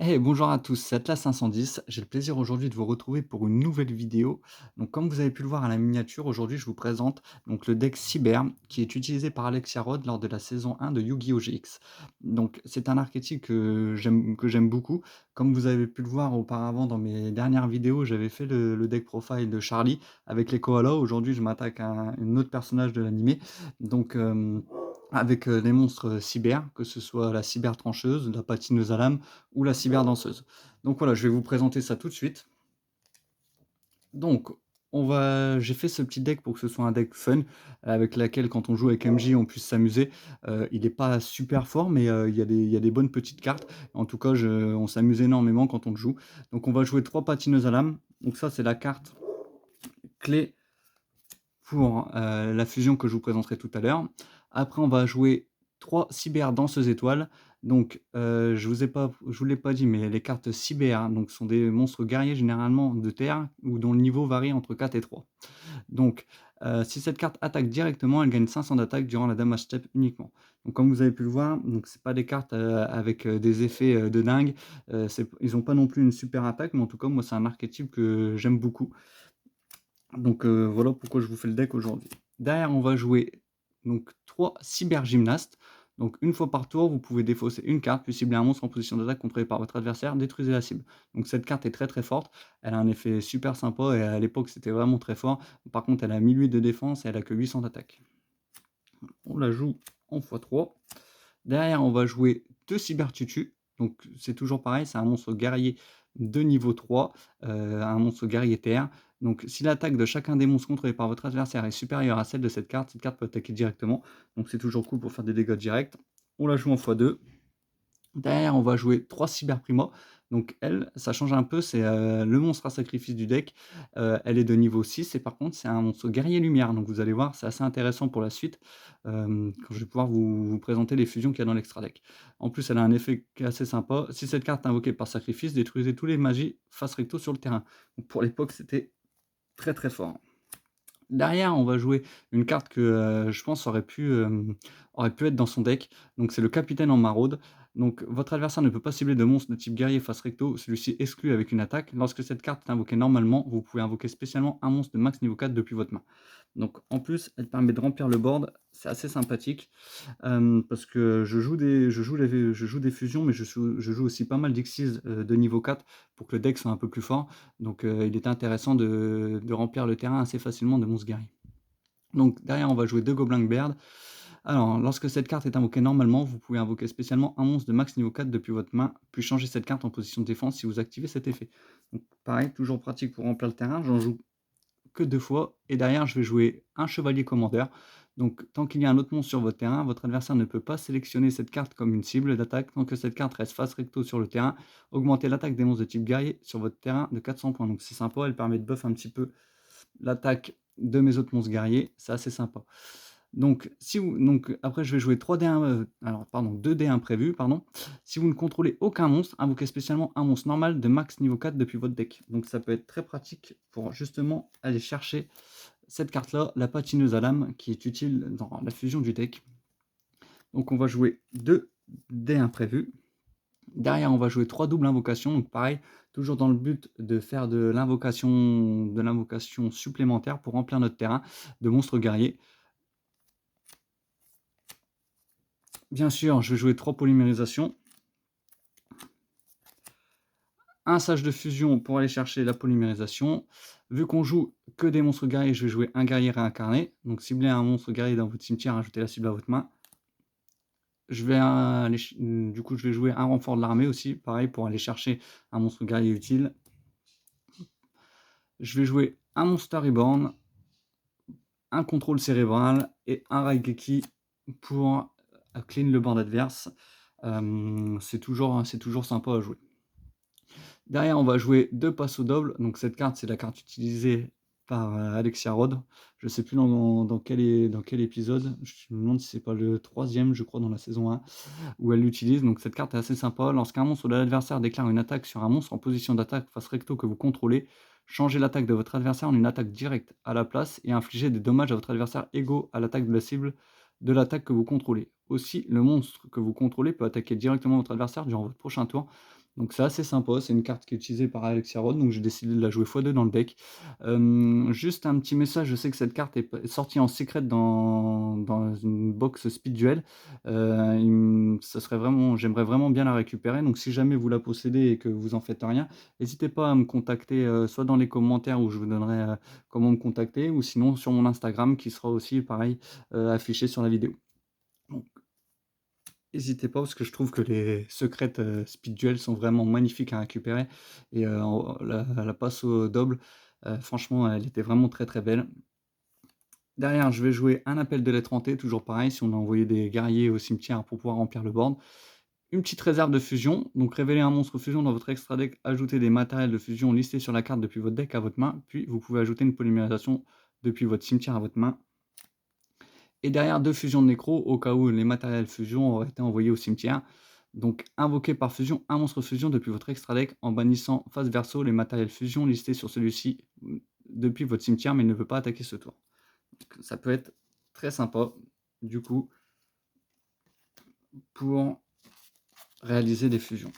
Bonjour à tous, c'est Atlas 510. J'ai le plaisir aujourd'hui de vous retrouver pour une nouvelle vidéo. Donc, comme vous avez pu le voir à la miniature, aujourd'hui je vous présente donc le deck Cyber qui est utilisé par Alexia Rod lors de la saison 1 de Yu-Gi-Oh! GX. Donc, c'est un archétype que j'aime beaucoup. Comme vous avez pu le voir auparavant dans mes dernières vidéos, j'avais fait le deck profile de Charlie avec les koalas. Aujourd'hui, je m'attaque à un autre personnage de l'animé. Donc, avec les monstres cyber, que ce soit la cyber trancheuse, la patineuse à lame ou la cyberdanseuse. Donc voilà, je vais vous présenter ça tout de suite. Donc, j'ai fait ce petit deck pour que ce soit un deck fun, avec laquelle quand on joue avec MJ, on puisse s'amuser. Il est pas super fort, mais il y a des bonnes petites cartes. En tout cas, on s'amuse énormément quand on le joue. Donc on va jouer 3 patineuses à lame. Donc ça, c'est la carte clé pour, la fusion que je vous présenterai tout à l'heure. Après, on va jouer 3 cyber danseuses étoiles. Donc, je vous l'ai pas dit, mais les cartes cyber, donc sont des monstres guerriers généralement de terre ou dont le niveau varie entre 4 et 3. Donc, si cette carte attaque directement, elle gagne 500 d'attaque durant la damage step uniquement. Donc comme vous avez pu le voir, donc c'est pas des cartes, avec, des effets, de dingue, ils ont pas non plus une super attaque, mais en tout cas, moi, c'est un archétype que j'aime beaucoup. Donc voilà pourquoi je vous fais le deck aujourd'hui. Derrière, on va jouer donc 3 cybergymnastes. Donc une fois par tour, vous pouvez défausser une carte, puis cibler un monstre en position d'attaque contrôlé par votre adversaire, détruisez la cible. Donc cette carte est très très forte, elle a un effet super sympa et à l'époque c'était vraiment très fort. Par contre, elle a 1008 de défense et elle a que 800 d'attaque. On la joue en x3. Derrière, on va jouer 2 cybertutus. Donc c'est toujours pareil, c'est un monstre guerrier de niveau 3, un monstre guerrier terre. Donc si l'attaque de chacun des monstres contrôlés par votre adversaire est supérieure à celle de cette carte peut attaquer directement. Donc c'est toujours cool pour faire des dégâts directs. On la joue en x2. Derrière, on va jouer 3 Cyberprima. Donc elle, ça change un peu, c'est, le monstre à sacrifice du deck. Elle est de niveau 6 et par contre, c'est un monstre guerrier lumière. Donc vous allez voir, c'est assez intéressant pour la suite, quand je vais pouvoir vous présenter les fusions qu'il y a dans l'extra deck. En plus, elle a un effet qui est assez sympa. Si cette carte est invoquée par sacrifice, détruisez tous les magies face recto sur le terrain. Donc pour l'époque, c'était très, très fort. Derrière, on va jouer une carte que, je pense aurait pu être dans son deck. Donc c'est le capitaine en maraude. Donc votre adversaire ne peut pas cibler de monstre de type guerrier face recto, celui-ci exclut avec une attaque. Lorsque cette carte est invoquée normalement, vous pouvez invoquer spécialement un monstre de max niveau 4 depuis votre main. Donc en plus, elle permet de remplir le board, c'est assez sympathique, parce que je joue des fusions, mais je joue aussi pas mal d'Xyz, de niveau 4 pour que le deck soit un peu plus fort. Donc il est intéressant de remplir le terrain assez facilement de monstres guerriers. Donc derrière, on va jouer 2 Goblin Baird. Alors, lorsque cette carte est invoquée normalement, vous pouvez invoquer spécialement un monstre de max niveau 4 depuis votre main, puis changer cette carte en position de défense si vous activez cet effet. Donc pareil, toujours pratique pour remplir le terrain, j'en joue que 2 fois et derrière je vais jouer un chevalier commandeur. Donc tant qu'il y a un autre monstre sur votre terrain, votre adversaire ne peut pas sélectionner cette carte comme une cible d'attaque tant que cette carte reste face recto sur le terrain. Augmentez l'attaque des monstres de type guerrier sur votre terrain de 400 points. Donc c'est sympa, elle permet de buff un petit peu l'attaque de mes autres monstres guerriers, c'est assez sympa. Donc après je vais jouer 3D1, alors pardon, 2D imprévu, pardon. Si vous ne contrôlez aucun monstre, invoquez spécialement un monstre normal de max niveau 4 depuis votre deck. Donc ça peut être très pratique pour justement aller chercher cette carte-là, la patineuse à lame, qui est utile dans la fusion du deck. Donc on va jouer 2 dés imprévus. Derrière, on va jouer 3 doubles invocations. Donc pareil, toujours dans le but de faire de l'invocation supplémentaire pour remplir notre terrain de monstres guerriers. Bien sûr, je vais jouer 3 polymérisations. Un sage de fusion pour aller chercher la polymérisation. Vu qu'on joue que des monstres guerriers, je vais jouer un guerrier réincarné. Donc ciblez un monstre guerrier dans votre cimetière, ajoutez la cible à votre main. Du coup, je vais jouer un renfort de l'armée aussi, pareil, pour aller chercher un monstre guerrier utile. Je vais jouer un Monster Reborn, un contrôle cérébral et un Raigeki pour clean le board adverse. C'est toujours sympa à jouer. Derrière, on va jouer 2 passes au double. Donc cette carte, c'est la carte utilisée par Alexia Rod. Je ne sais plus dans quel épisode. Je me demande si c'est pas le troisième, je crois, dans la saison 1, où elle l'utilise. Donc cette carte est assez sympa. Lorsqu'un monstre de l'adversaire déclare une attaque sur un monstre en position d'attaque face recto que vous contrôlez, changez l'attaque de votre adversaire en une attaque directe à la place et infligez des dommages à votre adversaire égaux à l'attaque de la cible de l'attaque que vous contrôlez. Aussi, le monstre que vous contrôlez peut attaquer directement votre adversaire durant votre prochain tour. Donc c'est assez sympa, c'est une carte qui est utilisée par Alexiarod, donc j'ai décidé de la jouer x2 dans le deck. Juste un petit message, je sais que cette carte est sortie en secret dans une box Speed Duel. Ça serait vraiment j'aimerais vraiment bien la récupérer, donc si jamais vous la possédez et que vous en faites rien, n'hésitez pas à me contacter, soit dans les commentaires où je vous donnerai, comment me contacter ou sinon sur mon Instagram qui sera aussi pareil, affiché sur la vidéo. Hésitez pas parce que je trouve que les secrètes, speed duel sont vraiment magnifiques à récupérer et la passe au double, franchement, elle était vraiment très, très belle. Derrière, je vais jouer un appel de lettres hantées, toujours pareil, si on a envoyé des guerriers au cimetière pour pouvoir remplir le board. Une petite réserve de fusion, donc révéler un monstre fusion dans votre extra deck, ajoutez des matériels de fusion listés sur la carte depuis votre deck à votre main, puis vous pouvez ajouter une polymérisation depuis votre cimetière à votre main. Et derrière 2 fusions de nécro, au cas où les matériels fusion auraient été envoyés au cimetière. Donc invoquez par fusion un monstre fusion depuis votre extra deck en bannissant face verso les matériels fusion listés sur celui-ci depuis votre cimetière, mais il ne peut pas attaquer ce tour. Donc, ça peut être très sympa, du coup, pour réaliser des fusions.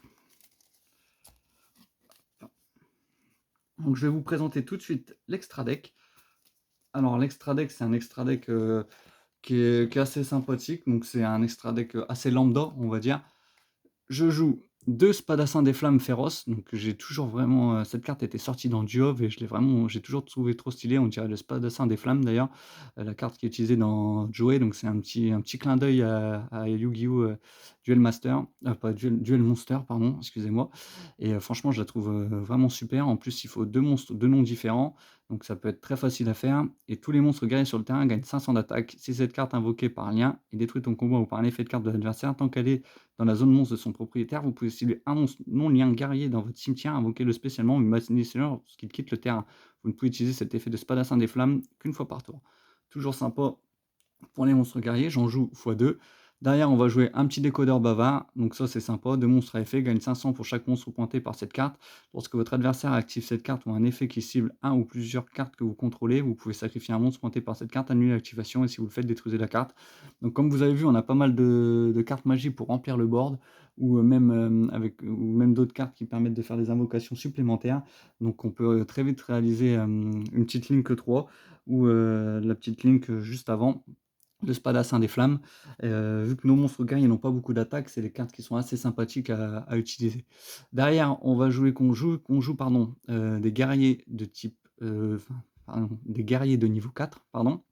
Donc je vais vous présenter tout de suite l'extra deck. Alors l'extra deck, c'est un extra deck qui est assez sympathique, donc c'est un extra deck assez lambda, on va dire. Je joue 2 Spadassins des Flammes féroces, donc j'ai toujours vraiment, cette carte était sortie dans Duov et j'ai toujours trouvé trop stylé, on dirait le Spadassin des Flammes d'ailleurs, la carte qui est utilisée dans Jouet, donc c'est un petit clin d'œil à Yu-Gi-Oh! Duel Master, pas Duel Monster pardon, excusez-moi et franchement je la trouve, vraiment super. En plus il faut 2 monstres, 2 noms différents, donc ça peut être très facile à faire et tous les monstres guerriers sur le terrain gagnent 500 d'attaque. Si cette carte invoquée par lien et détruit ton combat ou par un effet de carte de l'adversaire, tant qu'elle est dans la zone monstre de son propriétaire, vous pouvez cibler un monstre non lien guerrier dans votre cimetière, invoquez-le spécialement, mais maintenez-le lorsqu'il quitte le terrain. Vous ne pouvez utiliser cet effet de Spadassin des Flammes qu'une fois par tour. Toujours sympa pour les monstres guerriers, j'en joue x2. Derrière, on va jouer un petit décodeur bavard. Donc ça, c'est sympa. 2 monstres à effet, gagne 500 pour chaque monstre pointé par cette carte. Lorsque votre adversaire active cette carte ou un effet qui cible un ou plusieurs cartes que vous contrôlez, vous pouvez sacrifier un monstre pointé par cette carte, annuler l'activation et si vous le faites, détruisez la carte. Donc comme vous avez vu, on a pas mal de cartes magie pour remplir le board ou même d'autres cartes qui permettent de faire des invocations supplémentaires. Donc on peut très vite réaliser une petite Link 3 ou la petite Link juste avant le Spadassin des Flammes. Vu que nos monstres guerriers n'ont pas beaucoup d'attaque, c'est des cartes qui sont assez sympathiques à utiliser. Derrière, on va jouer pardon, des guerriers de type, des guerriers de niveau 4, pardon.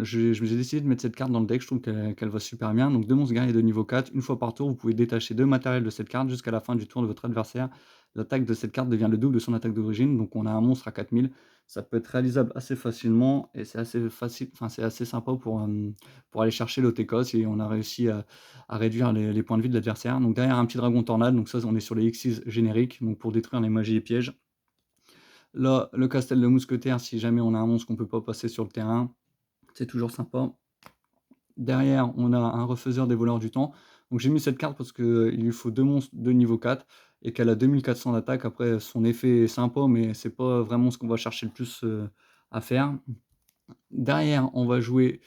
J'ai décidé de mettre cette carte dans le deck, je trouve qu'elle va super bien. Donc 2 monstres guerriers de niveau 4, une fois par tour, vous pouvez détacher 2 matériels de cette carte jusqu'à la fin du tour de votre adversaire. L'attaque de cette carte devient le double de son attaque d'origine, donc on a un monstre à 4000. Ça peut être réalisable assez facilement et c'est assez facile, enfin c'est assez sympa pour aller chercher l'OTK si on a réussi à réduire les points de vie de l'adversaire. Donc derrière un petit dragon tornade, donc ça on est sur les Xyz génériques, donc pour détruire les magies et pièges. Là, le castel de mousquetaire, si jamais on a un monstre qu'on peut pas passer sur le terrain, c'est toujours sympa. Derrière, on a un refaiseur des voleurs du temps. Donc j'ai mis cette carte parce qu'il lui faut 2 monstres de niveau 4 et qu'elle a 2400 d'attaque. Après, son effet est sympa, mais c'est pas vraiment ce qu'on va chercher le plus à faire. Derrière, on va jouer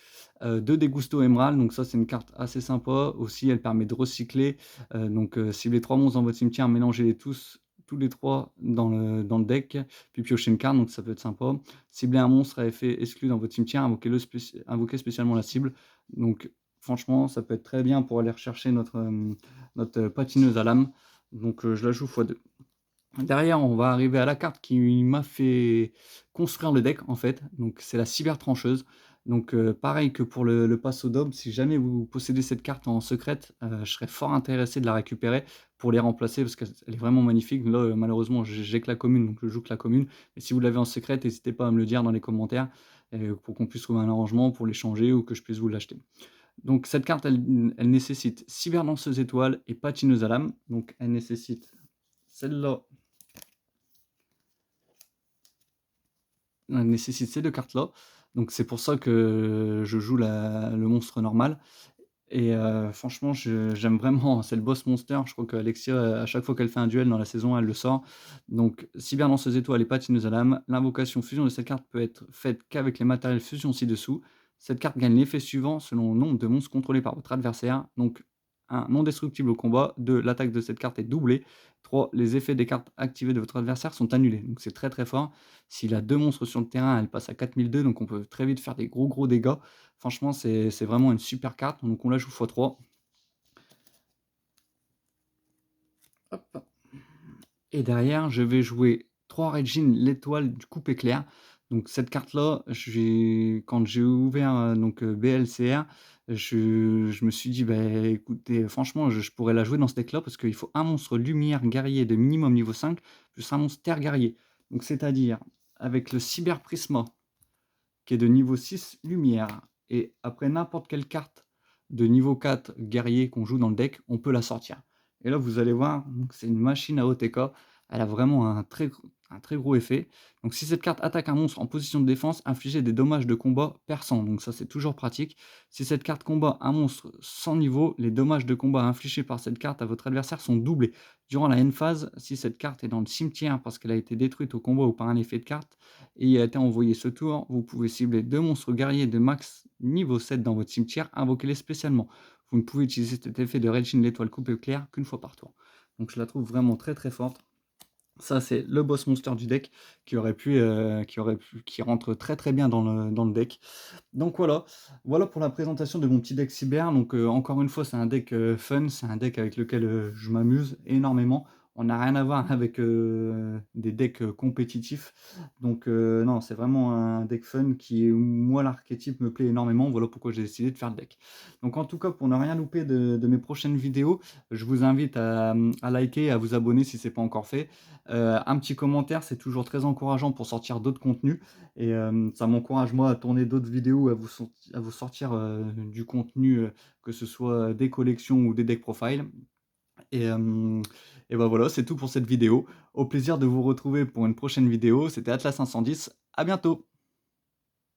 2 Degusto Emerald. Donc ça, c'est une carte assez sympa. Aussi, elle permet de recycler. Donc ciblez 3 monstres dans votre cimetière, mélangez-les tous les 3 dans le deck, puis piochez une carte, donc ça peut être sympa. Cibler un monstre à effet exclu dans votre cimetière, invoquez spécialement la cible. Donc franchement, ça peut être très bien pour aller rechercher notre patineuse à lame. Donc je la joue x2. Derrière, on va arriver à la carte qui m'a fait construire le deck, en fait. Donc, c'est la cybertrancheuse. Donc, pareil que pour le pass au Dob, si jamais vous possédez cette carte en secrète, je serais fort intéressé de la récupérer pour les remplacer parce qu'elle est vraiment magnifique. Là, malheureusement, j'ai que la commune, donc je joue que la commune. Et si vous l'avez en secrète, n'hésitez pas à me le dire dans les commentaires pour qu'on puisse trouver un arrangement pour l'échanger ou que je puisse vous l'acheter. Donc, cette carte, elle nécessite cyberdanseuse étoile et patineuse à lame. Donc, elle nécessite celle-là. Nécessite ces 2 cartes-là. Donc c'est pour ça que je joue le monstre normal et franchement j'aime vraiment, c'est le boss monster. Je crois qu'Alexia, à chaque fois qu'elle fait un duel dans la saison, elle le sort. Donc cyberdanseuse étoile et patineuse à lame. L'invocation fusion de cette carte peut être faite qu'avec les matériels fusion ci-dessous. Cette carte gagne l'effet suivant selon le nombre de monstres contrôlés par votre adversaire. Donc 1 non destructible au combat, 2 l'attaque de cette carte est doublée, 3 les effets des cartes activées de votre adversaire sont annulés. Donc c'est très, très fort. S'il a 2 monstres sur le terrain, elle passe à 4002, donc on peut très vite faire des gros, gros dégâts. Franchement, c'est vraiment une super carte, donc on la joue x3. Hop. Et derrière, je vais jouer 3 Regine, l'étoile du coupe éclair. Donc cette carte-là, quand j'ai ouvert, BLCR, je me suis dit: «Bah, écoutez, franchement, je pourrais la jouer dans ce deck-là parce qu'il faut un monstre lumière guerrier de minimum niveau 5 plus un monstre terre guerrier». Donc c'est-à-dire avec le Cyber Prisma qui est de niveau 6 lumière et après n'importe quelle carte de niveau 4 guerrier qu'on joue dans le deck, on peut la sortir. Et là, vous allez voir, donc c'est une machine à OTK. Elle a vraiment un très gros effet. Donc si cette carte attaque un monstre en position de défense, infligez des dommages de combat perçants. Donc ça, c'est toujours pratique. Si cette carte combat un monstre sans niveau, les dommages de combat infligés par cette carte à votre adversaire sont doublés. Durant la end phase, si cette carte est dans le cimetière parce qu'elle a été détruite au combat ou par un effet de carte, et il a été envoyé ce tour, vous pouvez cibler 2 monstres guerriers de max niveau 7 dans votre cimetière, invoquez-les spécialement. Vous ne pouvez utiliser cet effet de Regine l'étoile coupée claire qu'une fois par tour. Donc je la trouve vraiment très très forte. Ça, c'est le boss monster du deck qui rentre très très bien dans le deck. Donc voilà pour la présentation de mon petit deck cyber. Donc encore une fois, c'est un deck fun, c'est un deck avec lequel je m'amuse énormément. On n'a rien à voir avec des decks compétitifs. Donc non, c'est vraiment un deck fun qui, moi, l'archétype me plaît énormément. Voilà pourquoi j'ai décidé de faire le deck. Donc en tout cas, pour ne rien louper de mes prochaines vidéos, je vous invite à liker et à vous abonner si ce n'est pas encore fait. Un petit commentaire, c'est toujours très encourageant pour sortir d'autres contenus. Et ça m'encourage moi à tourner d'autres vidéos, à vous sortir du contenu, que ce soit des collections ou des deck profiles. Et, et bah voilà, c'est tout pour cette vidéo. Au plaisir de vous retrouver pour une prochaine vidéo. C'était Atlas 510. À bientôt.